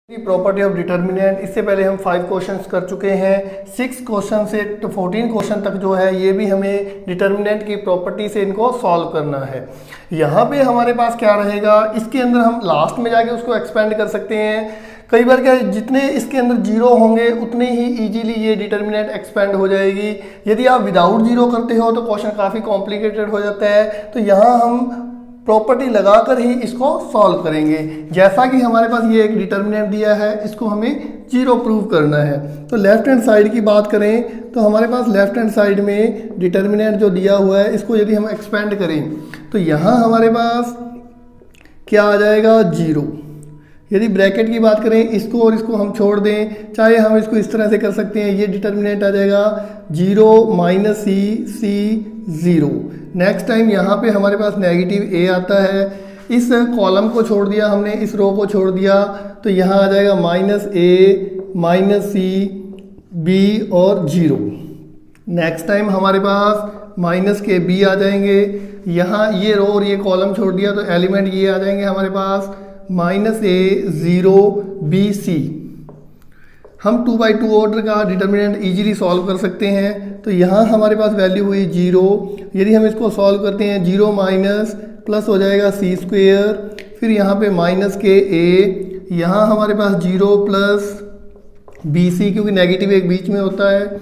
Property of determinant. इससे पहले हम 5 क्वेश्चंस कर चुके हैं। 6 क्वेश्चन से 14 क्वेश्चन तक जो है ये भी हमें डिटर्मिनेंट की प्रॉपर्टी से इनको सॉल्व करना है। यहाँ पे हमारे पास क्या रहेगा, इसके अंदर हम लास्ट में जाके उसको एक्सपेंड कर सकते हैं। कई बार क्या जितने इसके अंदर जीरो होंगे उतने ही इजीली ये डिटर्मिनेंट एक्सपेंड हो जाएगी। यदि आप विदाउट जीरो करते हो तो क्वेश्चन काफ़ी कॉम्प्लिकेटेड हो जाता है। तो यहाँ हम प्रॉपर्टी लगाकर ही इसको सॉल्व करेंगे। जैसा कि हमारे पास ये एक डिटर्मिनेंट दिया है, इसको हमें जीरो प्रूव करना है। तो लेफ्ट हैंड साइड की बात करें तो हमारे पास लेफ्ट हैंड साइड में डिटर्मिनेंट जो दिया हुआ है इसको यदि हम एक्सपेंड करें तो यहाँ हमारे पास क्या आ जाएगा, जीरो। यदि ब्रैकेट की बात करें इसको और इसको हम छोड़ दें, चाहे हम इसको इस तरह से कर सकते हैं, ये डिटर्मिनेंट आ जाएगा जीरो माइनस सी ज़ीरो। नेक्स्ट टाइम यहाँ पे हमारे पास नेगेटिव ए आता है, इस कॉलम को छोड़ दिया हमने, इस रो को छोड़ दिया, तो यहाँ आ जाएगा माइनस ए माइनस सी बी और जीरो। नेक्स्ट टाइम हमारे पास माइनस के बी आ जाएंगे, यहाँ ये रो और ये कॉलम छोड़ दिया तो एलिमेंट ये आ जाएंगे हमारे पास माइनस ए ज़ीरो बी सी। हम 2/2 ऑर्डर का डिटर्मिनेंट इजीली सॉल्व कर सकते हैं। तो यहाँ हमारे पास वैल्यू हुई जीरो। यदि हम इसको सॉल्व करते हैं, जीरो माइनस प्लस हो जाएगा सी स्क्वेयर, फिर यहाँ पे माइनस के ए, यहाँ हमारे पास जीरो प्लस बी सी क्योंकि नेगेटिव एक बीच में होता है,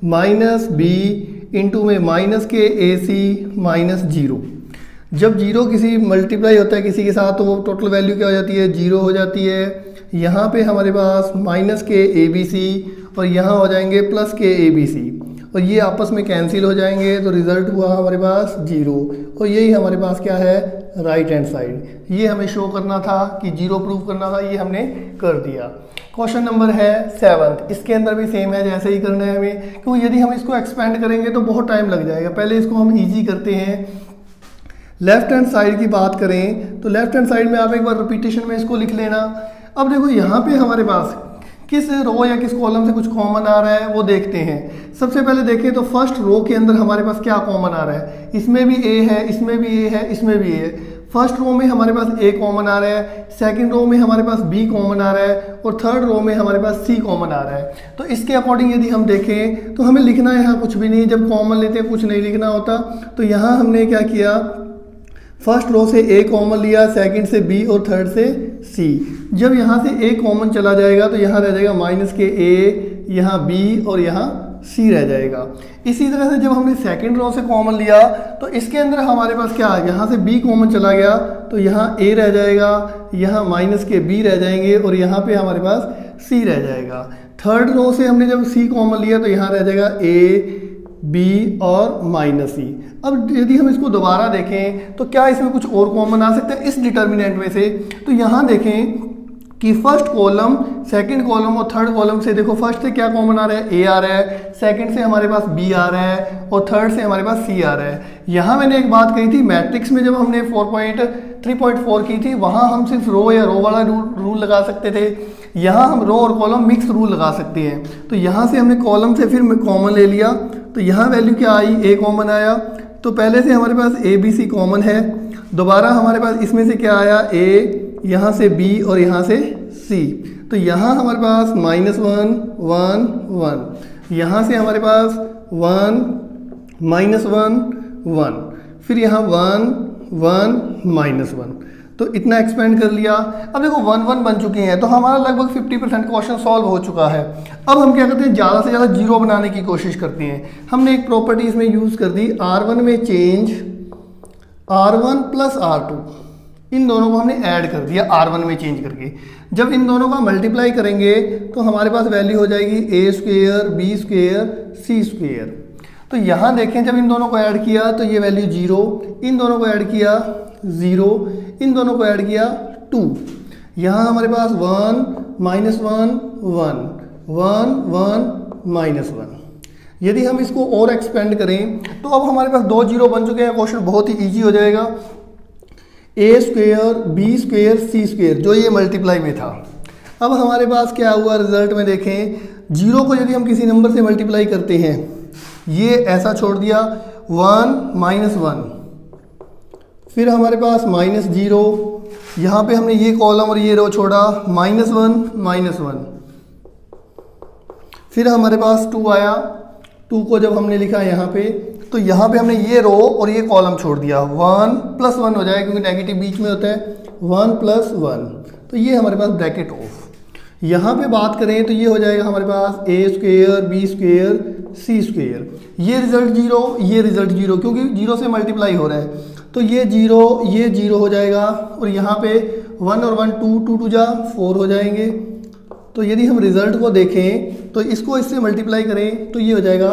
माइनस बी इंटू में माइनस के ए सी माइनस जीरो। जब जीरो किसी मल्टीप्लाई होता है किसी के साथ तो वो टोटल वैल्यू क्या हो जाती है, जीरो हो जाती है। यहाँ पे हमारे पास माइनस के ए बी सी और यहाँ हो जाएंगे प्लस के ए बी सी और ये आपस में कैंसिल हो जाएंगे तो रिजल्ट हुआ हमारे पास जीरो। और यही हमारे पास क्या है, राइट हैंड साइड। ये हमें शो करना था कि जीरो प्रूव करना था, ये हमने कर दिया। क्वेश्चन नंबर है 7th। इसके अंदर भी सेम है, जैसे ही करना है हमें, क्योंकि यदि हम इसको एक्सपेंड करेंगे तो बहुत टाइम लग जाएगा। पहले इसको हम ईजी करते हैं। लेफ्ट हैंड साइड की बात करें तो लेफ्ट हैंड साइड में आप एक बार रिपीटेशन में इसको लिख लेना। अब देखो यहाँ पे हमारे पास किस रो या किस कॉलम से कुछ कॉमन आ रहा है वो देखते हैं। सबसे पहले देखें तो फर्स्ट रो के अंदर हमारे पास क्या कॉमन आ रहा है, इसमें भी ए है, इसमें भी ए है, इसमें भी ए है। फर्स्ट रो में हमारे पास ए कॉमन आ रहा है, सेकंड रो में हमारे पास बी कॉमन आ रहा है और थर्ड रो में हमारे पास सी कॉमन आ रहा है। तो इसके अकॉर्डिंग यदि हम देखें तो हमें लिखना यहाँ कुछ भी नहीं, जब कॉमन लेते हैं कुछ नहीं लिखना होता। तो यहाँ हमने क्या किया, फर्स्ट रो से ए कॉमन लिया, सेकंड से बी और थर्ड से सी। जब यहाँ से ए कॉमन चला जाएगा तो यहाँ रह जाएगा माइनस के ए, यहाँ बी और यहाँ सी रह जाएगा। इसी तरह से जब हमने सेकंड रो से कॉमन लिया तो इसके अंदर हमारे पास क्या है, यहाँ से बी कॉमन चला गया तो यहाँ ए रह जाएगा, यहाँ माइनस के बी रह जाएंगे और यहाँ पे हमारे पास सी रह जाएगा। थर्ड रो से हमने जब सी कॉमन लिया तो यहाँ रह जाएगा ए बी और माइनस सी। अब यदि हम इसको दोबारा देखें तो क्या इसमें कुछ और कॉमन आ सकता है इस डिटर्मिनेंट में से। तो यहाँ देखें कि फर्स्ट कॉलम, सेकंड कॉलम और थर्ड कॉलम से देखो, फर्स्ट से क्या कॉमन आ रहा है, ए आ रहा है, सेकंड से हमारे पास बी आ रहा है और थर्ड से हमारे पास सी आ रहा है। यहाँ मैंने एक बात कही थी, मैट्रिक्स में जब हमने 3.4 की थी वहाँ हम सिर्फ रो या रो वाला रूल लगा सकते थे। यहाँ हम रो और कॉलम मिक्स रूल लगा सकते हैं। तो यहाँ से हमने कॉलम से फिर कॉमन ले लिया तो यहाँ वैल्यू क्या आई, ए कॉमन आया। तो पहले से हमारे पास ए बी सी कॉमन है, दोबारा हमारे पास इसमें से क्या आया, ए, यहाँ से बी और यहाँ से सी। तो यहाँ हमारे पास -1 1 1, यहाँ से हमारे पास 1 -1 1, फिर यहाँ 1 1 -1। तो इतना एक्सपेंड कर लिया। अब देखो 1 1 बन चुके हैं तो हमारा लगभग 50% क्वेश्चन सॉल्व हो चुका है। अब हम क्या करते हैं, ज़्यादा से ज़्यादा जीरो बनाने की कोशिश करते हैं। हमने एक प्रॉपर्टी इसमें यूज़ कर दी, R1 में चेंज R1 प्लस R2, इन दोनों को हमने ऐड कर दिया R1 में चेंज करके। जब इन दोनों का मल्टीप्लाई करेंगे तो हमारे पास वैल्यू हो जाएगी ए स्क्वेयर बी स्क्वेयर सी स्क्वेयर। तो यहाँ देखें जब इन दोनों को ऐड किया तो ये वैल्यू जीरो, इन दोनों को ऐड किया ज़ीरो, इन दोनों को ऐड किया 2। यहाँ हमारे पास 1 -1 1 1 1 -1। यदि हम इसको और एक्सपेंड करें तो अब हमारे पास 2 जीरो बन चुके हैं। क्वेश्चन बहुत ही इजी हो जाएगा। ए square B square C square जो ये मल्टीप्लाई में था। अब हमारे पास क्या हुआ रिजल्ट में देखें, जीरो को यदि हम किसी नंबर से मल्टीप्लाई करते हैं, ये ऐसा छोड़ दिया 1 -1, फिर हमारे पास -0 यहाँ पे हमने ये कॉलम और ये रो छोड़ा, -1 -1। फिर हमारे पास 2 आया, 2 को जब हमने लिखा यहाँ पे, तो यहाँ पे हमने ये रो और ये कॉलम छोड़ दिया, 1 + 1 हो जाएगा क्योंकि नेगेटिव बीच में होता है, 1 + 1। तो ये हमारे पास ब्रैकेट ऑफ। यहाँ पे बात करें तो ये हो जाएगा हमारे पास a² b² c²। ये रिजल्ट 0, ये रिजल्ट 0 क्योंकि 0 से मल्टीप्लाई हो रहा है, तो ये 0 हो जाएगा। और यहाँ पे 1 और 1 2 2 जा 4 हो जाएंगे। तो यदि हम रिजल्ट को देखें तो इसको इससे मल्टीप्लाई करें तो ये हो जाएगा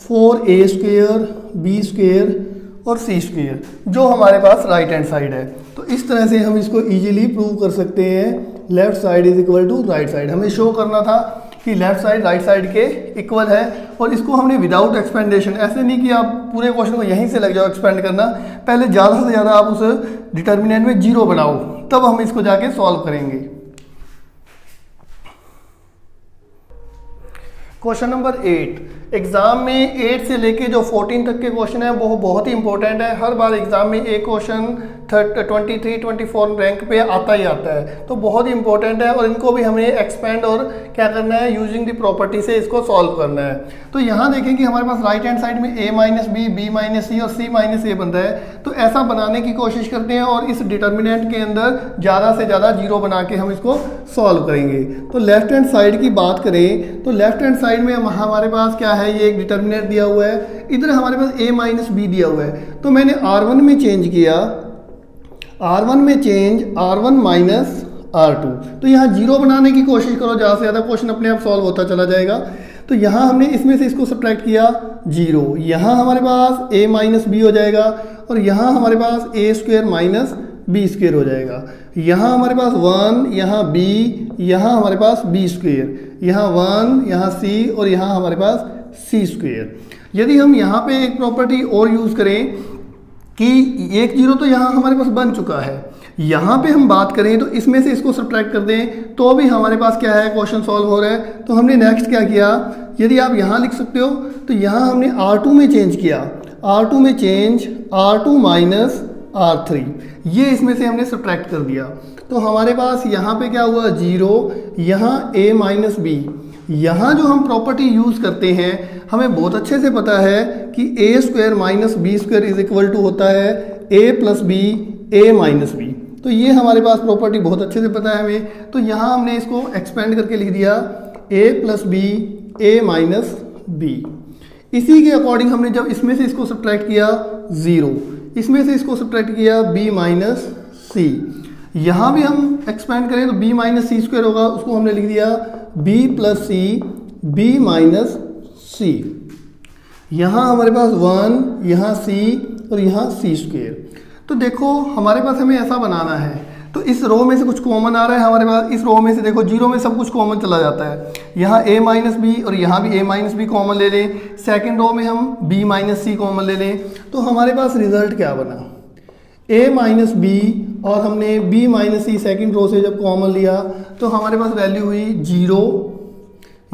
4a² b² और c², जो हमारे पास राइट हैंड साइड है। तो इस तरह से हम इसको इजीली प्रूव कर सकते हैं, left side is equal to right side. हमें शो करना था कि लेफ्ट साइड राइट साइड के इक्वल है, और इसको हमने विदाउट एक्सपेंडेशन, ऐसे नहीं कि आप पूरे क्वेश्चन को यहीं से लग जाओ एक्सपेंड करना, पहले ज़्यादा से ज़्यादा आप उस डिटर्मिनेंट में 0 बनाओ, तब हम इसको जाके सॉल्व करेंगे। क्वेश्चन नंबर 8, एग्जाम में 8 से लेके जो 14 तक के क्वेश्चन है वो बहुत ही इंपॉर्टेंट है। हर बार एग्जाम में एक क्वेश्चन 23-24 रैंक पे आता ही आता है, तो बहुत ही इंपॉर्टेंट है, और इनको भी हमें एक्सपेंड और क्या करना है, यूजिंग द प्रॉपर्टी से इसको सॉल्व करना है। तो यहाँ देखें कि हमारे पास राइट हैंड साइड में a - b, b - c और c - a बन रहा है, तो ऐसा बनाने की कोशिश करते हैं और इस डिटर्मिनेंट के अंदर ज़्यादा से ज़्यादा 0 बना के हम इसको सॉल्व करेंगे। तो लेफ्ट हैंड साइड की बात करें तो लेफ्ट हैंड साइड में हमारे पास क्या है, ये एक डिटर्मिनेंट दिया हुआ है, इधर हमारे पास a - b दिया हुआ है, तो मैंने r1 में चेंज किया, r1 में चेंज r1 - r2। तो यहाँ 0 बनाने की कोशिश करो, ज़्यादा से ज़्यादा क्वेश्चन अपने आप सॉल्व होता चला जाएगा। तो यहाँ हमने इसमें से इसको सब्ट्रैक्ट किया 0, यहाँ हमारे पास a - b हो जाएगा, और यहाँ हमारे पास a² - b² हो जाएगा। यहाँ हमारे पास 1, यहाँ b, यहाँ हमारे पास b², यहाँ 1, यहाँ c और यहाँ हमारे पास c²। यदि हम यहाँ पे एक प्रॉपर्टी और यूज़ करें कि 1 0 तो यहाँ हमारे पास बन चुका है, यहाँ पे हम बात करें तो इसमें से इसको सब्ट्रैक्ट कर दें तो भी हमारे पास क्या है, क्वेश्चन सॉल्व हो रहा है। तो हमने नेक्स्ट क्या किया, यदि आप यहाँ लिख सकते हो तो यहाँ हमने r2 में चेंज किया, r2 में चेंज r2 - r3, ये इसमें से हमने सब्ट्रैक्ट कर दिया। तो हमारे पास यहाँ पे क्या हुआ, 0, यहाँ a - b। यहाँ जो हम प्रॉपर्टी यूज़ करते हैं हमें बहुत अच्छे से पता है कि a² - b² is equal to होता है a + b a - b। तो ये हमारे पास प्रॉपर्टी बहुत अच्छे से पता है हमें। तो यहाँ हमने इसको एक्सपेंड करके लिख दिया a + b a - b। इसी के अकॉर्डिंग हमने जब इसमें से इसको सब्ट्रैक्ट किया 0, इसमें से इसको सब्ट्रैक्ट किया b - c। यहाँ भी हम एक्सपेंड करें तो b - c² होगा, उसको हमने लिख दिया b + c b - c। यहाँ हमारे पास 1, यहाँ c और यहाँ c²। तो देखो हमारे पास हमें ऐसा बनाना है, तो इस रो में से कुछ कॉमन आ रहा है हमारे पास, इस रो में से देखो 0 में सब कुछ कॉमन चला जाता है। यहाँ a - b और यहाँ भी a - b कॉमन ले लें, सेकंड रो में हम b - c कॉमन ले लें, तो हमारे पास रिजल्ट क्या बना, a - b और हमने b - c सेकंड रो से जब कॉमन लिया तो हमारे पास वैल्यू हुई 0,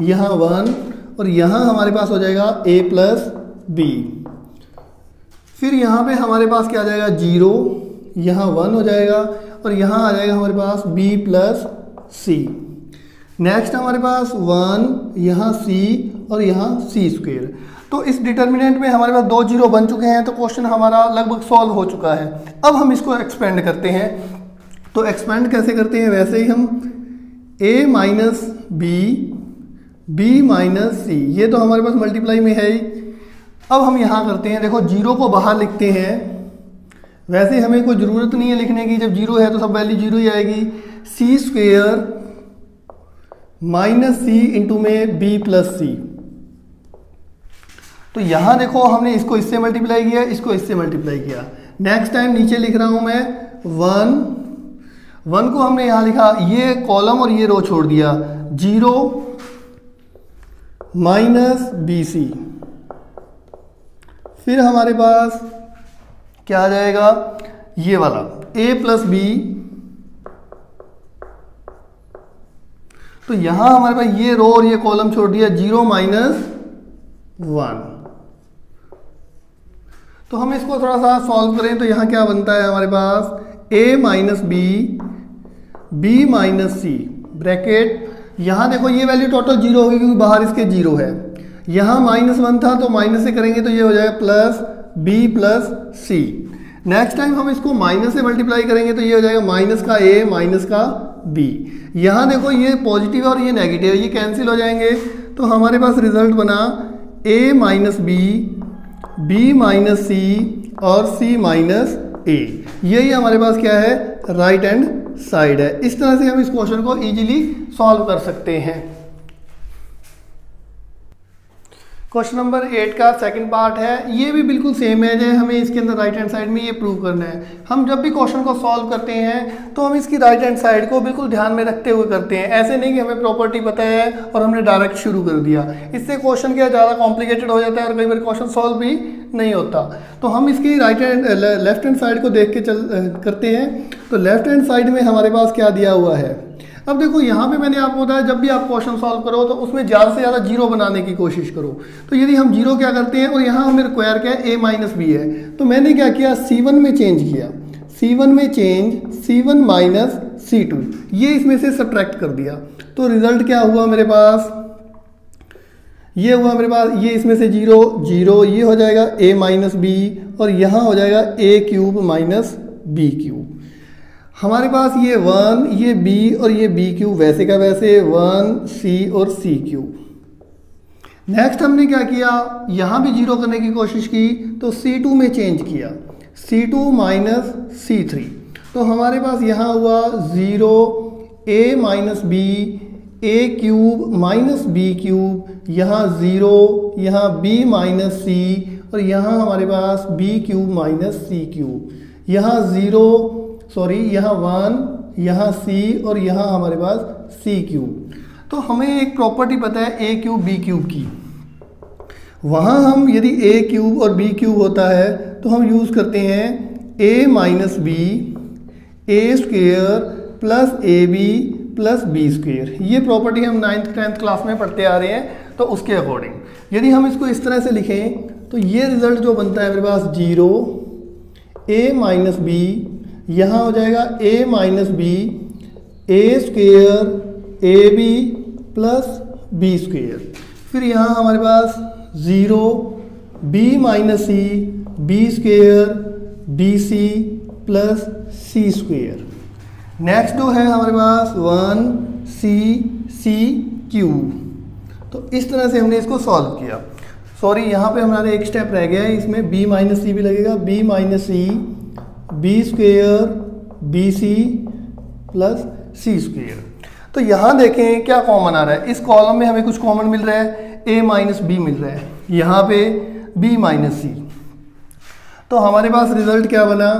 यहाँ 1 और यहाँ हमारे पास हो जाएगा a + b। फिर यहाँ पे हमारे पास क्या आ जाएगा, 0, यहाँ 1 हो जाएगा और यहाँ आ जाएगा हमारे पास b + c। नेक्स्ट हमारे पास 1, यहाँ c और यहाँ c²। तो इस डिटर्मिनेंट में हमारे पास 2 0 बन चुके हैं, तो क्वेश्चन हमारा लगभग सॉल्व हो चुका है। अब हम इसको एक्सपेंड करते हैं, तो एक्सपेंड कैसे करते हैं, वैसे ही हम a - b b - c, ये तो हमारे पास मल्टीप्लाई में है ही। अब हम यहाँ करते हैं, देखो 0 को बाहर लिखते हैं, वैसे हमें कोई ज़रूरत नहीं है लिखने की, जब 0 है तो सब वैल्यू 0 ही आएगी। c² - c इंटू में b + c। तो यहाँ देखो हमने इसको इससे मल्टीप्लाई किया, इसको इससे मल्टीप्लाई किया। नेक्स्ट टाइम नीचे लिख रहा हूँ मैं 1 को हमने यहाँ लिखा, ये कॉलम और ये रो छोड़ दिया, 0 - bc। फिर हमारे पास क्या आ जाएगा, ये वाला a + b। तो यहाँ हमारे पास ये रो और ये कॉलम छोड़ दिया, 0 - 1। तो हम इसको थोड़ा सा सॉल्व करें तो यहाँ क्या बनता है हमारे पास, a - b B minus C bracket, यहाँ देखो ये वैल्यू टोटल जीरो होगी क्योंकि बाहर इसके जीरो है, यहाँ -1 था तो माइनस से करेंगे तो ये हो जाएगा प्लस बी प्लस सी। नेक्स्ट टाइम हम इसको माइनस से मल्टीप्लाई करेंगे तो ये हो जाएगा माइनस का ए माइनस का बी। यहाँ देखो ये पॉजिटिव है और ये नेगेटिव है, ये कैंसिल हो जाएंगे तो हमारे पास रिजल्ट बना ए माइनस बी माइनस सी और सी माइनस ए। यही हमारे पास क्या है, राइट हैंड साइड है। इस तरह से हम इस क्वेश्चन को इजीली सॉल्व कर सकते हैं। क्वेश्चन नंबर 8 का सेकंड पार्ट है, ये भी बिल्कुल सेम है, जैसे हमें इसके अंदर राइट हैंड साइड में ये प्रूव करना है। हम जब भी क्वेश्चन को सॉल्व करते हैं तो हम इसकी राइट हैंड साइड को बिल्कुल ध्यान में रखते हुए करते हैं। ऐसे नहीं कि हमें प्रॉपर्टी पता है और हमने डायरेक्ट शुरू कर दिया, इससे क्वेश्चन क्या ज़्यादा कॉम्प्लिकेटेड हो जाता है और कई बार क्वेश्चन सॉल्व भी नहीं होता। तो हम इसकी लेफ्ट हैंड साइड को देख के करते हैं। तो लेफ्ट हैंड साइड में हमारे पास क्या दिया हुआ है, अब देखो यहाँ पे मैंने आपको बताया जब भी आप क्वेश्चन सॉल्व करो तो उसमें ज़्यादा से ज़्यादा जीरो बनाने की कोशिश करो। तो यदि हम जीरो क्या करते हैं, और यहाँ हमें रिक्वायर क्या है, a माइनस बी है, तो मैंने क्या किया, C1 में चेंज किया, C1 में चेंज C1 माइनस C2, ये इसमें से सब्ट्रैक्ट कर दिया। तो रिजल्ट क्या हुआ मेरे पास, ये हुआ मेरे पास, ये इसमें से जीरो जीरो, ये हो जाएगा a माइनस बी और यहाँ हो जाएगा a cube minus B cube. हमारे पास ये 1, ये b और ये b क्यूब वैसे का वैसे 1c और c क्यूब। नेक्स्ट हमने क्या किया, यहाँ भी जीरो करने की कोशिश की तो C2 में चेंज किया, C2 माइनस C3। तो हमारे पास यहाँ हुआ 0 a minus B, a cube minus B cube, यहाँ 0, यहाँ b माइनस c और यहाँ हमारे पास b cube minus c cube, यहाँ 0 सॉरी यहाँ 1, यहाँ c और यहाँ हमारे पास c क्यूब। तो हमें एक प्रॉपर्टी पता है a क्यूब b क्यूब की, वहाँ हम यदि a क्यूब और b क्यूब होता है तो हम यूज़ करते हैं a minus B A square plus A B plus B square. ये प्रॉपर्टी हम 9th 10th क्लास में पढ़ते आ रहे हैं। तो उसके अकॉर्डिंग यदि हम इसको इस तरह से लिखें तो ये रिजल्ट जो बनता है मेरे पास 0 a माइनस बी, यहाँ हो जाएगा a minus B A square A B plus B square. फिर यहाँ हमारे पास 0 b minus C B square B C plus C square. Next जो है हमारे पास 1c क्यूब। तो इस तरह से हमने इसको सॉल्व किया। सॉरी यहाँ पे हमारा एक स्टेप रह गया है, इसमें b माइनस सी भी लगेगा, b minus C B square B C plus C square. तो यहाँ देखें क्या कॉमन आ रहा है, इस कॉलम में हमें कुछ कॉमन मिल रहा है, a माइनस बी मिल रहा है, यहाँ पे b माइनस सी। तो हमारे पास रिजल्ट क्या बना,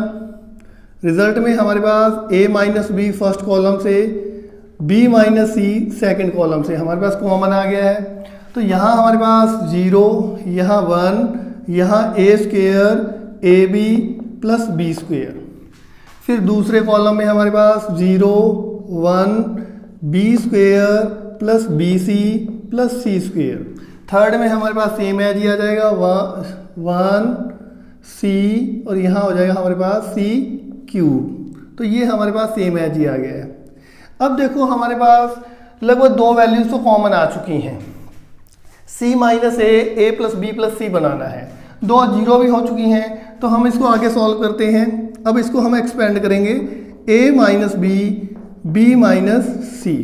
रिजल्ट में हमारे पास a minus B first column से, b minus C second column से हमारे पास कॉमन आ गया है। तो यहाँ हमारे पास 0, यहाँ 1, यहाँ a square A B plus B square. फिर दूसरे कॉलम में हमारे पास 0, 1 B square plus B C plus C square. Third में हमारे पास सेम एज ही आ जाएगा 1 सी और यहाँ हो जाएगा हमारे पास सी क्यूब। तो ये हमारे पास सेम एज ही आ गया है। अब देखो हमारे पास लगभग दो वैल्यूज तो कॉमन आ चुकी हैं, c माइनस ए प्लस बी प्लस सी बनाना है, दो जीरो भी हो चुकी हैं। तो हम इसको आगे सॉल्व करते हैं। अब इसको हम एक्सपेंड करेंगे, a माइनस बी माइनस सी।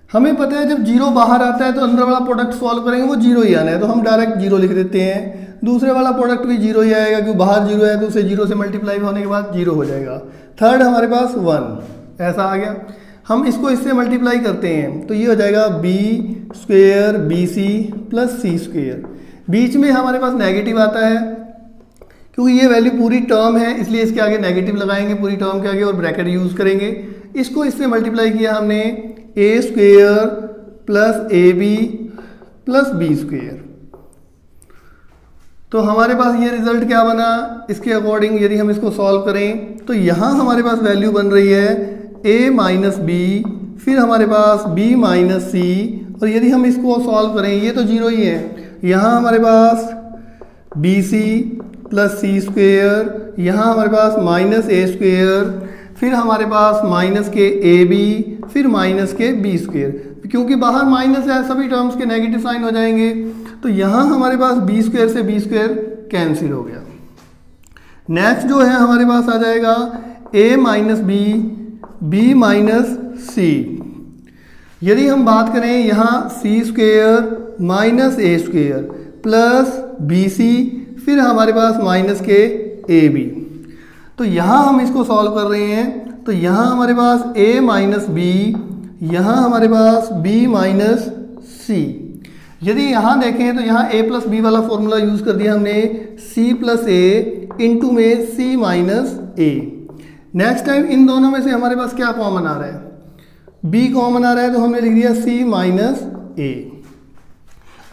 हमें पता है जब जीरो बाहर आता है तो अंदर वाला प्रोडक्ट सॉल्व करेंगे वो जीरो ही आना है, तो हम डायरेक्ट जीरो लिख देते हैं। दूसरे वाला प्रोडक्ट भी जीरो ही आएगा क्योंकि बाहर जीरो है तो उसे जीरो से मल्टीप्लाई होने के बाद जीरो हो जाएगा। थर्ड हमारे पास 1 ऐसा आ गया। हम इसको इससे मल्टीप्लाई करते हैं तो ये हो जाएगा B square B C plus C square. बीच में हमारे पास नेगेटिव आता है क्योंकि ये वैल्यू पूरी टर्म है, इसलिए इसके आगे नेगेटिव लगाएंगे पूरी टर्म के आगे और ब्रैकेट यूज़ करेंगे। इसको इससे मल्टीप्लाई किया हमने A square plus A B plus B square. तो हमारे पास ये रिजल्ट क्या बना, इसके अकॉर्डिंग यदि हम इसको सॉल्व करें तो यहाँ हमारे पास वैल्यू बन रही है a माइनस बी, फिर हमारे पास b माइनस सी, और यदि हम इसको सॉल्व करें ये तो जीरो ही है, यहाँ हमारे पास B C plus C square, यहाँ हमारे पास माइनस ए स्क्वेयर, फिर हमारे पास माइनस के ए बी, फिर माइनस के बी स्क्वायर, क्योंकि बाहर माइनस है सभी टर्म्स के नेगेटिव साइन हो जाएंगे। तो यहाँ हमारे पास बी स्क्वायर से बी स्क्वायर कैंसिल हो गया। नेक्स्ट जो है हमारे पास आ जाएगा ए माइनस बी, बी माइनस सी। यदि हम बात करें यहाँ सी स्क्वायर माइनस ए स्क्वायर प्लस बी सी, फिर हमारे पास माइनस के ए बी। तो यहाँ हम इसको सॉल्व कर रहे हैं, तो यहाँ हमारे पास a माइनस बी, यहाँ हमारे पास b माइनस सी। यदि यहाँ देखें तो यहाँ a प्लस बी वाला फॉर्मूला यूज़ कर दिया हमने, c प्लस ए इंटू में c minus A. Next time in दोनों में से हमारे पास क्या कॉमन आ रहा है, b कॉमन आ रहा है, तो हमने लिख दिया c माइनस ए।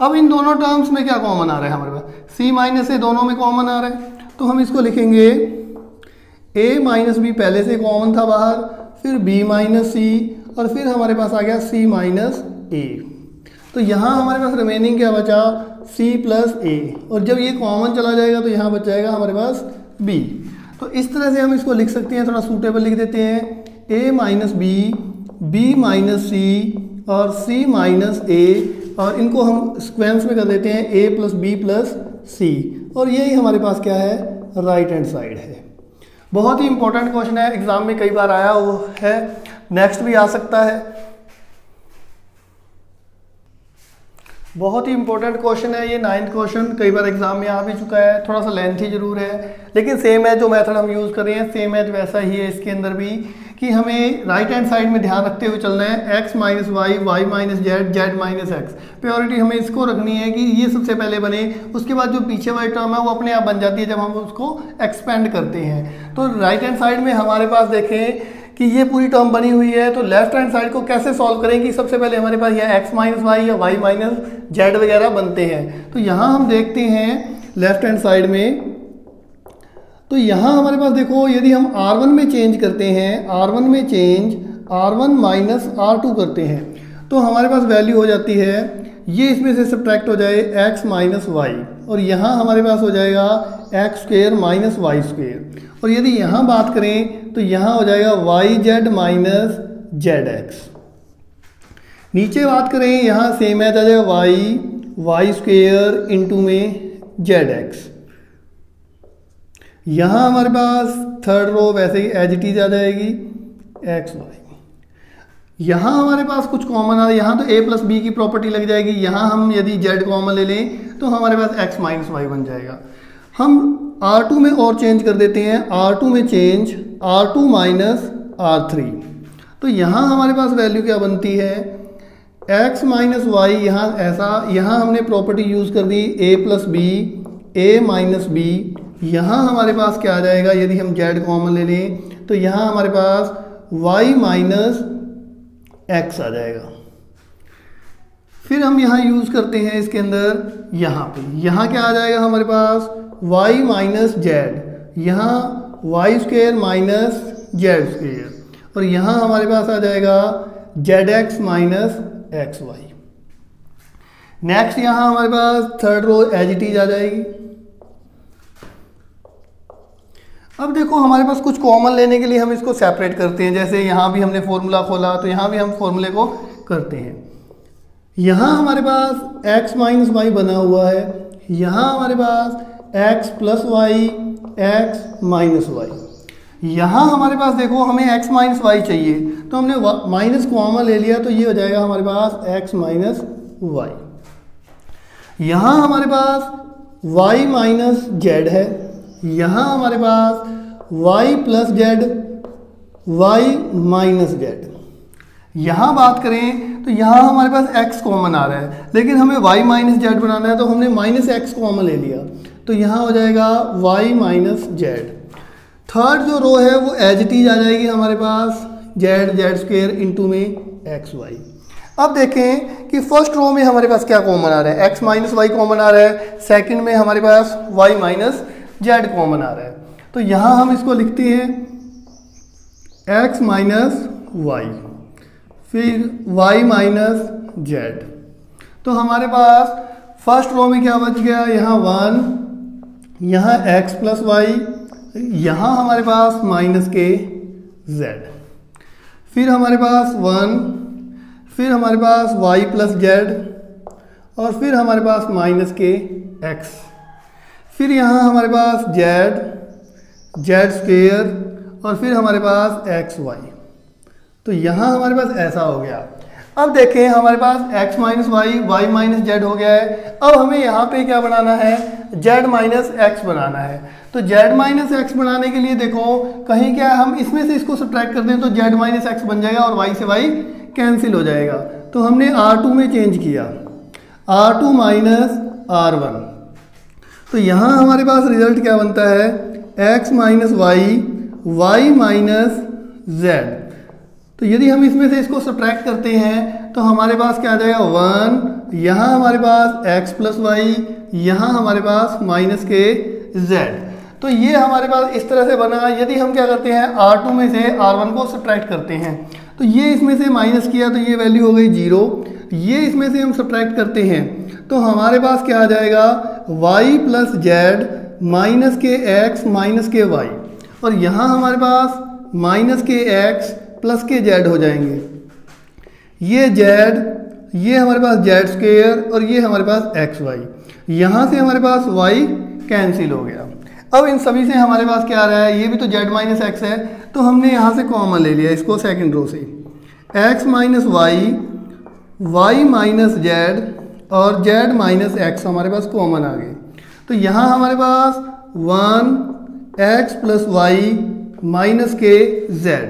अब इन दोनों टर्म्स में क्या कॉमन आ रहा है हमारे पास, c माइनस ए दोनों में कॉमन आ रहा है, तो हम इसको लिखेंगे a माइनस बी पहले से कॉमन था बाहर, फिर b माइनस सी, और फिर हमारे पास आ गया c माइनस ए। तो यहाँ हमारे पास रिमेनिंग क्या बचा, c प्लस ए, और जब ये कॉमन चला जाएगा तो यहाँ बच जाएगा हमारे पास b। तो इस तरह से हम इसको लिख सकते हैं, थोड़ा सूटेबल लिख देते हैं, a minus B, b minus C और c माइनस ए, और इनको हम सिक्वेंस में कर देते हैं a प्लस बी प्लस सी, और यही हमारे पास क्या है, राइट हैंड साइड है। बहुत ही इंपॉर्टेंट क्वेश्चन है, एग्जाम में कई बार आया वो है, नेक्स्ट भी आ सकता है। बहुत ही इंपॉर्टेंट क्वेश्चन है ये, 9th क्वेश्चन, कई बार एग्जाम में आ भी चुका है, थोड़ा सा लेंथी जरूर है, लेकिन सेम है, जो मेथड हम यूज़ कर रहे हैं सेम है, वैसा ही है इसके अंदर भी, कि हमें राइट हैंड साइड में ध्यान रखते हुए चलना है, x minus Y, Y minus Z, Z minus X. Priority हमें इसको रखनी है कि ये सबसे पहले बने, उसके बाद जो पीछे वाली टर्म है वो अपने आप बन जाती है जब हम उसको एक्सपेंड करते हैं। तो राइट हैंड साइड में हमारे पास देखें कि ये पूरी टर्म बनी हुई है, तो लेफ्ट हैंड साइड को कैसे सॉल्व करेंगे, सबसे पहले हमारे पास या x माइनस वाई या y माइनस जेड वगैरह बनते हैं। तो यहाँ हम देखते हैं लेफ्ट हैंड साइड में, तो यहाँ हमारे पास देखो, यदि हम r1 में चेंज करते हैं, r1 में चेंज r1 माइनस r2 करते हैं, तो हमारे पास वैल्यू हो जाती है, ये इसमें से सब्ट्रैक्ट हो जाए x माइनस वाई, और यहाँ हमारे पास हो जाएगा X square minus Y square. और यदि यहाँ बात करें तो यहाँ हो जाएगा Y Z minus Z X. नीचे बात करें यहाँ सेम है, आ जाएगा वाई स्क्वेयर इंटू में जेड एक्स। यहाँ हमारे पास थर्ड रो वैसे ही एज इट इज आ जाएगी एक्स वाई। यहाँ हमारे पास कुछ कॉमन आ रहा है, यहाँ तो a प्लस बी की प्रॉपर्टी लग जाएगी, यहाँ हम यदि z कॉमन ले लें तो हमारे पास x माइनस वाई बन जाएगा। हम R2 में और चेंज कर देते हैं, R2 में चेंज R2 माइनस R3, तो यहाँ हमारे पास वैल्यू क्या बनती है, x माइनस वाई, यहाँ ऐसा, यहाँ हमने प्रॉपर्टी यूज़ कर दी a plus B, a minus B. यहाँ हमारे पास क्या आ जाएगा, यदि हम z कॉमन ले लें तो यहाँ हमारे पास y माइनस x आ जाएगा। फिर हम यहाँ यूज़ करते हैं इसके अंदर, यहाँ पे यहाँ क्या आ जाएगा हमारे पास y माइनस जेड, यहाँ Y square minus Z square, और यहाँ हमारे पास आ जाएगा zed X minus X Y. Next यहाँ हमारे पास third row as it is आ जाएगी। अब देखो हमारे पास कुछ कॉमन लेने के लिए हम इसको सेपरेट करते हैं, जैसे यहाँ भी हमने फॉर्मूला खोला तो यहाँ भी हम फॉर्मूले को करते हैं। यहाँ हमारे पास x माइनस वाई बना हुआ है, यहाँ हमारे पास x plus Y, x minus Y. यहाँ हमारे पास देखो हमें x माइनस वाई चाहिए, तो हमने माइनस कॉमन ले लिया, तो ये हो जाएगा हमारे पास x माइनस वाई। यहाँ हमारे पास y माइनस जेड है, यहाँ हमारे पास y plus Z, y minus zed. यहाँ बात करें तो यहाँ हमारे पास x कॉमन आ रहा है, लेकिन हमें y माइनस जेड बनाना है, तो हमने माइनस एक्स कॉमन ले लिया, तो यहाँ हो जाएगा y माइनस जेड। थर्ड जो रो है वो एज इट इज आ जाएगी हमारे पास, जेड स्क्वेयर इंटू में एक्स वाई। अब देखें कि फर्स्ट रो में हमारे पास क्या कॉमन आ रहा है, x माइनस वाई कॉमन आ रहा है, सेकंड में हमारे पास y माइनस जेड कॉमन आ रहा है, तो यहाँ हम इसको लिखते हैं x माइनस वाई, फिर y माइनस जेड। तो हमारे पास फर्स्ट रो में क्या बच गया, यहाँ 1, यहाँ x प्लस वाई, यहाँ हमारे पास माइनस के z। फिर हमारे पास 1, फिर हमारे पास y प्लस z, और फिर हमारे पास माइनस के x। फिर यहाँ हमारे पास z स्क्वेयर, और फिर हमारे पास एक्स वाई। तो यहाँ हमारे पास ऐसा हो गया। अब देखें हमारे पास x minus Y, Y minus Z हो गया है। अब हमें यहाँ पे क्या बनाना है, z माइनस एक्स बनाना है। तो z माइनस एक्स बनाने के लिए देखो कहीं क्या हम इसमें से इसको सब्ट्रैक्ट कर दें तो z माइनस एक्स बन जाएगा और y से y कैंसिल हो जाएगा। तो हमने R2 में चेंज किया, R2 माइनस R1। तो यहाँ हमारे पास रिजल्ट क्या बनता है, x minus Y, Y minus Z. तो यदि हम इसमें से इसको सब्ट्रैक्ट करते हैं तो हमारे पास क्या आ जाएगा 1, यहाँ हमारे पास x प्लस वाई, यहाँ हमारे पास माइनस के z। तो ये हमारे पास इस तरह से बना। यदि हम क्या करते हैं R2 में से R1 को सब्ट्रैक्ट करते हैं तो ये इसमें से माइनस किया तो ये वैल्यू हो गई 0। ये इसमें से हम सब्ट्रैक्ट करते हैं तो हमारे पास क्या आ जाएगा y प्लस जेड माइनस के x माइनस के y, और यहाँ हमारे पास माइनस के x प्लस के z हो जाएंगे। ये z, ये हमारे पास z स्क्वेयर, और ये हमारे पास एक्स वाई। यहाँ से हमारे पास y कैंसिल हो गया। अब इन सभी से हमारे पास क्या आ रहा है, ये भी तो z माइनस एक्स है, तो हमने यहाँ से कॉमन ले लिया इसको सेकंड रो से, x minus Y, Y minus Z, और z माइनस एक्स हमारे पास कॉमन आ गए। तो यहाँ हमारे पास 1 x प्लस वाई माइनस के z,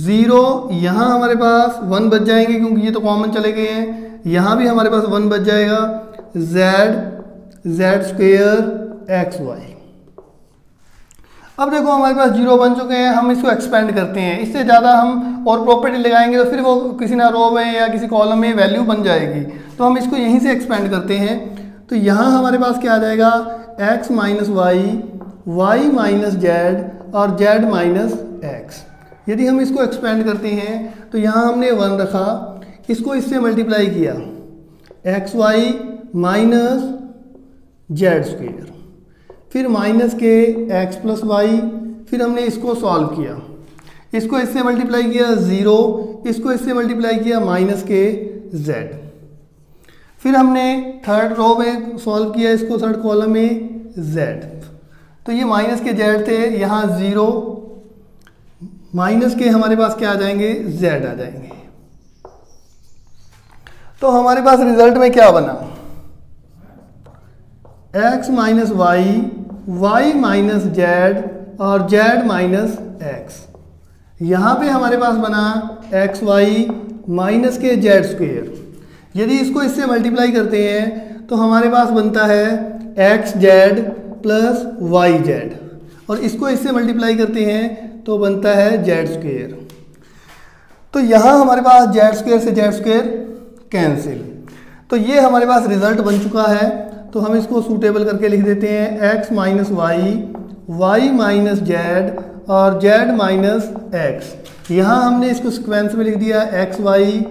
0, यहाँ हमारे पास 1 बच जाएंगे क्योंकि ये तो कॉमन चले गए हैं। यहाँ भी हमारे पास 1 बच जाएगा, z स्क्वेयर एक्स वाई। अब देखो हमारे पास 0 बन चुके हैं, हम इसको एक्सपेंड करते हैं। इससे ज़्यादा हम और प्रॉपर्टी लगाएंगे तो फिर वो किसी ना रो में या किसी कॉलम में वैल्यू बन जाएगी। तो हम इसको यहीं से एक्सपेंड करते हैं। तो यहाँ हमारे पास क्या आ जाएगा x minus Y, Y minus Z, और z माइनस एक्स। यदि हम इसको एक्सपेंड करते हैं तो यहाँ हमने 1 रखा, इसको इससे मल्टीप्लाई किया, X Y minus Z square, फिर माइनस के x प्लस वाई, फिर हमने इसको सॉल्व किया, इसको इससे मल्टीप्लाई किया 0, इसको इससे मल्टीप्लाई किया माइनस के z। फिर हमने थर्ड रो में सॉल्व किया इसको, थर्ड कॉलम में z। तो ये माइनस के z थे, यहाँ 0, माइनस के हमारे पास क्या आ जाएंगे, z आ जाएंगे। तो हमारे पास रिजल्ट में क्या बना, x minus Y, Y minus Z, और z माइनस एक्स। यहाँ पे हमारे पास बना एक्स वाई माइनस के जेड स्क्वेयर। यदि इसको इससे मल्टीप्लाई करते हैं तो हमारे पास बनता है X Z plus Y Z, और इसको इससे मल्टीप्लाई करते हैं तो बनता है जेड स्क्वेयर। तो यहाँ हमारे पास जेड स्क्वेयर से जेड स्क्वेयर कैंसिल। तो ये हमारे पास रिजल्ट बन चुका है। तो हम इसको सूटेबल करके लिख देते हैं x minus Y, Y minus Z, और z माइनस एक्स। यहाँ हमने इसको सिक्वेंस में लिख दिया एक्स वाई,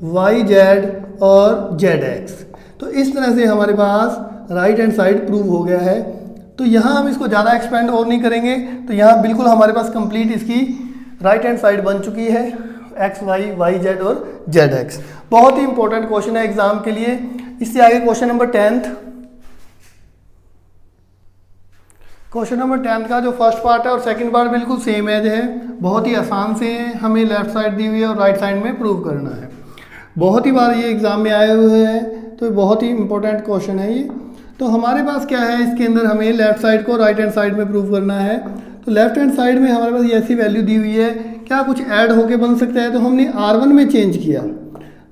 वाई जेड, और जेड एक्स। तो इस तरह से हमारे पास राइट हैंड साइड प्रूव हो गया है। तो यहाँ हम इसको ज़्यादा एक्सपेंड और नहीं करेंगे। तो यहाँ बिल्कुल हमारे पास कंप्लीट इसकी राइट हैंड साइड बन चुकी है, एक्स वाई, वाई जेड और जेड एक्स। बहुत ही इंपॉर्टेंट क्वेश्चन है एग्जाम के लिए। इससे आगे question number 10th। Question number 10 का जो फर्स्ट पार्ट है और सेकंड पार्ट बिल्कुल सेम एज है, बहुत ही आसान से है। हमें लेफ्ट साइड दी हुई है और राइट साइड में प्रूव करना है। बहुत ही बार ये एग्जाम में आए हुए हैं, तो बहुत ही इंपॉर्टेंट क्वेश्चन है ये। तो हमारे पास क्या है, इसके अंदर हमें लेफ्ट साइड को राइट हैंड साइड में प्रूव करना है। तो लेफ्ट हैंड साइड में हमारे पास ऐसी वैल्यू दी हुई है, क्या कुछ ऐड होके बन सकता है। तो हमने R1 में चेंज किया,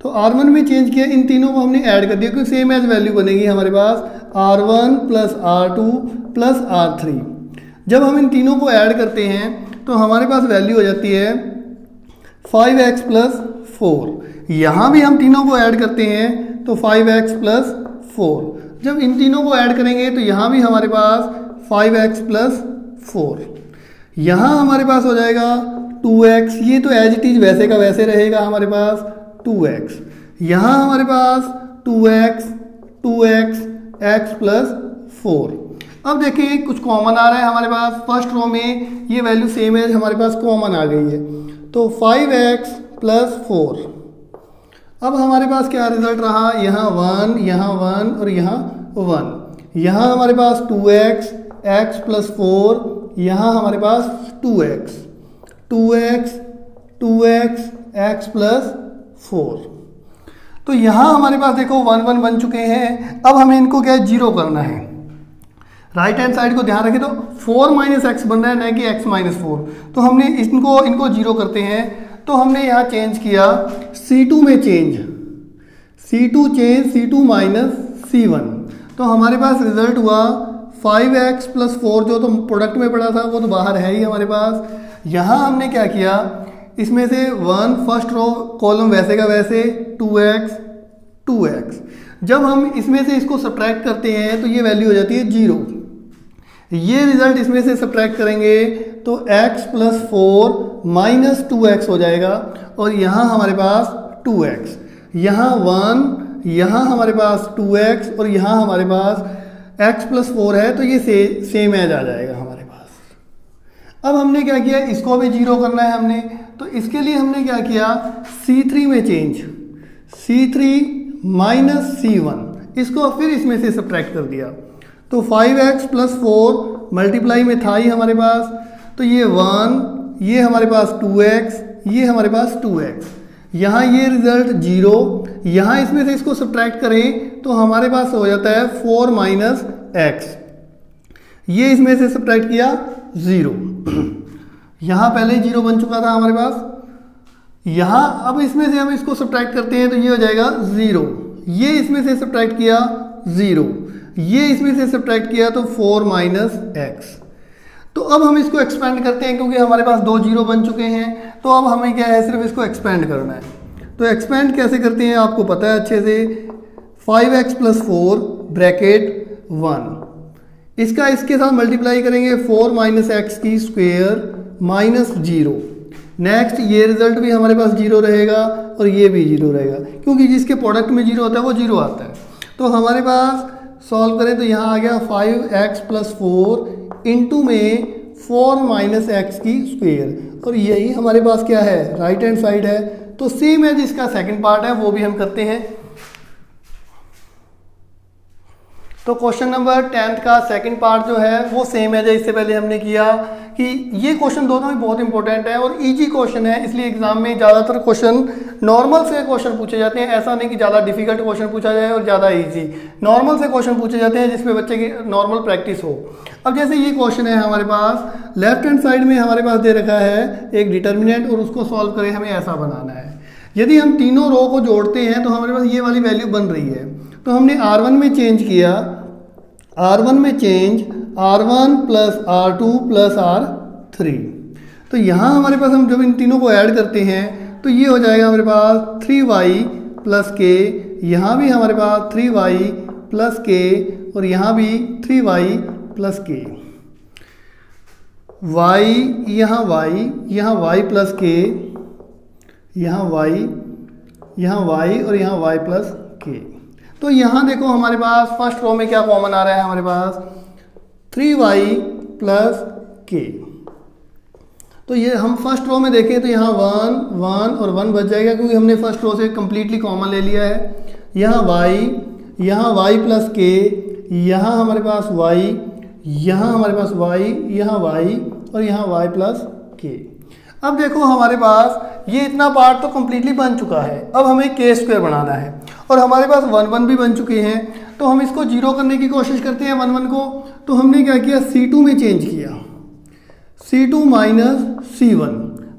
तो R1 में चेंज किया, इन तीनों को हमने ऐड कर दिया क्योंकि सेम एज वैल्यू बनेगी हमारे पास R1 plus R2 plus R3। जब हम इन तीनों को ऐड करते हैं तो हमारे पास वैल्यू हो जाती है 5x प्लस 4। यहाँ भी हम तीनों को ऐड करते हैं तो 5x प्लस 4। जब इन तीनों को ऐड करेंगे तो यहाँ भी हमारे पास 5x प्लस 4। यहाँ हमारे पास हो जाएगा 2x, ये तो एज इट इज वैसे का वैसे रहेगा हमारे पास 2x। यहाँ हमारे पास 2x, 2x, x प्लस 4। अब देखिए कुछ कॉमन आ रहा है हमारे पास, फर्स्ट रो में ये वैल्यू सेम है, हमारे पास कॉमन आ गई है, तो 5x + 4। अब हमारे पास क्या रिजल्ट रहा, यहाँ 1, यहाँ 1 और यहाँ 1। यहाँ हमारे पास 2x, x + 4, यहाँ हमारे पास 2x, 2x, 2x, x + 4। तो यहाँ हमारे पास देखो 1 1 बन चुके हैं। अब हमें इनको क्या है, जीरो करना है। राइट हैंड साइड को ध्यान रखें तो 4 - x बन रहा है, न कि x - 4। तो हमने इनको जीरो करते हैं। तो हमने यहाँ चेंज किया C2 में change, C2 change C2 - C1। तो हमारे पास रिजल्ट हुआ 5x + 4, जो तो प्रोडक्ट में पड़ा था वो तो बाहर है ही हमारे पास। यहाँ हमने क्या किया, इसमें से 1 फर्स्ट रो कॉलम वैसे का वैसे, 2x, 2x। जब हम इसमें से इसको सब्ट्रैक्ट करते हैं तो ये वैल्यू हो जाती है 0। ये रिजल्ट इसमें से सब्ट्रैक्ट करेंगे तो x + 4 - 2x हो जाएगा। और यहाँ हमारे पास 2x, यहाँ 1, यहाँ हमारे पास 2x और यहाँ हमारे पास x + 4 है, तो ये सेम एज आ जाएगा हमारे पास। अब हमने क्या किया, इसको भी जीरो करना है हमने, तो इसके लिए हमने क्या किया, C3 में चेंज, C3 - C1, इसको फिर इसमें से सब्ट्रैक्ट कर दिया। तो 5x + 4 मल्टीप्लाई में था ही हमारे पास, तो ये 1, ये हमारे पास 2x, ये हमारे पास 2x। यहाँ ये रिजल्ट 0, यहाँ इसमें से इसको सब्ट्रैक्ट करें तो हमारे पास हो जाता है 4 - x। ये इसमें से सब्ट्रैक्ट किया 0, यहाँ पहले 0 बन चुका था हमारे पास। यहाँ अब इसमें से हम इसको सब्ट्रैक्ट करते हैं तो ये हो जाएगा 0, ये इसमें से सब्ट्रैक्ट किया 0, ये इसमें से सब्ट्रैक्ट किया तो 4 - x। तो अब हम इसको एक्सपेंड करते हैं क्योंकि हमारे पास 2 0 बन चुके हैं। तो अब हमें क्या है, सिर्फ इसको एक्सपेंड करना है। तो एक्सपेंड कैसे करते हैं आपको पता है अच्छे से, 5x + 4 ब्रैकेट 1, इसका इसके साथ मल्टीप्लाई करेंगे, 4 - x की स्क्वायर -0। नेक्स्ट ये रिजल्ट भी हमारे पास 0 रहेगा और ये भी 0 रहेगा, क्योंकि जिसके प्रोडक्ट में 0 होता है वो 0 आता है। तो हमारे पास सॉल्व करें तो यहाँ आ गया 5x + 4 इंटू में 4 - x की स्क्वायर, और यही हमारे पास क्या है, राइट हैंड साइड है। तो सेम है जिसका सेकंड पार्ट है वो भी हम करते हैं। तो क्वेश्चन नंबर 10 का सेकंड पार्ट जो है वो सेम है जैसे पहले हमने किया, कि ये क्वेश्चन दोनों ही बहुत इंपॉर्टेंट है और इजी क्वेश्चन है, इसलिए एग्जाम में ज़्यादातर क्वेश्चन नॉर्मल से क्वेश्चन पूछे जाते हैं। ऐसा नहीं कि ज़्यादा डिफिकल्ट क्वेश्चन पूछा जाए और ज़्यादा इजी, नॉर्मल से क्वेश्चन पूछे जाते हैं जिसमें बच्चे की नॉर्मल प्रैक्टिस हो। अब जैसे ये क्वेश्चन है हमारे पास, लेफ्ट हैंड साइड में हमारे पास दे रखा है एक डिटर्मिनेंट और उसको सॉल्व करें, हमें ऐसा बनाना है। यदि हम तीनों रो को जोड़ते हैं तो हमारे पास ये वाली वैल्यू बन रही है। तो हमने R1 में चेंज किया, R1 में चेंज R1 + R2 + R3। तो यहाँ हमारे पास हम जब इन तीनों को ऐड करते हैं तो ये हो जाएगा हमारे पास 3y + k, यहाँ भी हमारे पास 3y + k और यहाँ भी 3y + k। y, यहाँ y + k, यहाँ y और यहाँ y + k। तो यहाँ देखो हमारे पास फर्स्ट रो में क्या कॉमन आ रहा है, हमारे पास 3y + k। तो ये हम फर्स्ट रो में देखें तो यहाँ 1 1 और 1 बच जाएगा क्योंकि हमने फर्स्ट रो से कम्प्लीटली कॉमन ले लिया है। यहाँ y + k, यहाँ हमारे पास y, यहाँ हमारे पास y, यहाँ y और यहाँ y + k। अब देखो हमारे पास ये इतना पार्ट तो कम्प्लीटली बन चुका है, अब हमें k² बनाना है और हमारे पास 1 1 भी बन चुके हैं। तो हम इसको जीरो करने की कोशिश करते हैं 1 1 को। तो हमने क्या किया, C2 में चेंज किया, C2 - C1।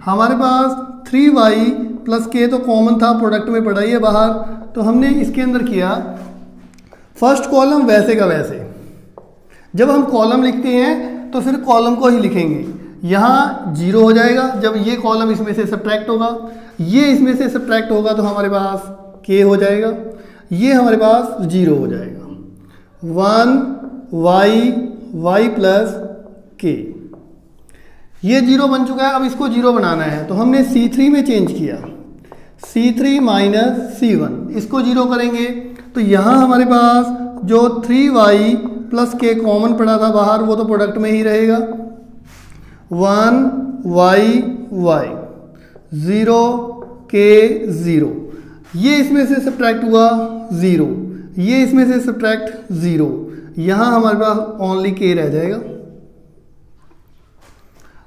हमारे पास 3y + k तो कॉमन था, प्रोडक्ट में पड़ा ही है बाहर, तो हमने इसके अंदर किया फर्स्ट कॉलम वैसे का वैसे। जब हम कॉलम लिखते हैं तो फिर कॉलम को ही लिखेंगे, यहाँ 0 हो जाएगा जब ये कॉलम इसमें से सब्ट्रैक्ट होगा, ये इसमें से सब्ट्रैक्ट होगा तो हमारे पास k हो जाएगा, ये हमारे पास 0 हो जाएगा। 1y + k, ये 0 बन चुका है। अब इसको 0 बनाना है तो हमने C3 में चेंज किया, C3 - C1, इसको 0 करेंगे तो यहाँ हमारे पास जो 3y प्लस के कॉमन पड़ा था बाहर, वो तो प्रोडक्ट में ही रहेगा। 1y 0 k 0, ये इसमें से सब्ट्रैक्ट हुआ 0, ये इसमें से सब्ट्रैक्ट 0, यहाँ हमारे पास ओनली k रह जाएगा।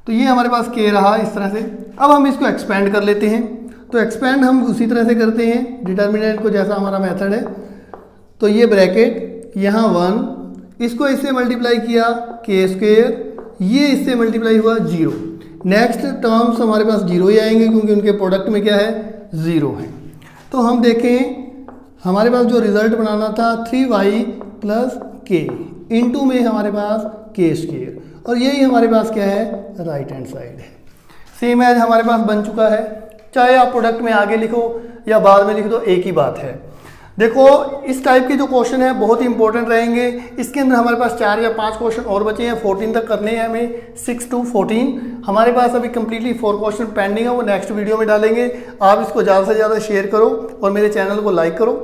तो ये हमारे पास k रहा इस तरह से। अब हम इसको एक्सपेंड कर लेते हैं। तो एक्सपेंड हम उसी तरह से करते हैं डिटर्मिनेंट को, जैसा हमारा मेथड है। तो ये ब्रैकेट यहाँ 1, इसको इससे मल्टीप्लाई किया k², ये इससे मल्टीप्लाई हुआ 0। नेक्स्ट टर्म्स हमारे पास 0 ही आएंगे क्योंकि उनके प्रोडक्ट में क्या है 0 है। तो हम देखें हमारे पास जो रिजल्ट बनाना था 3y + k, इनटू में हमारे पास k², और यही हमारे पास क्या है राइट हैंड साइड है। सेम एज हमारे पास बन चुका है, चाहे आप प्रोडक्ट में आगे लिखो या बाद में लिख दो, एक ही बात है। देखो इस टाइप के जो क्वेश्चन है बहुत ही इंपॉर्टेंट रहेंगे। इसके अंदर हमारे पास 4 या 5 क्वेश्चन और बचे हैं, 14 तक करने हैं हमें, 6 to 14। हमारे पास अभी कंप्लीटली 4 क्वेश्चन पेंडिंग है, वो नेक्स्ट वीडियो में डालेंगे। आप इसको ज़्यादा से ज़्यादा शेयर करो और मेरे चैनल को लाइक करो।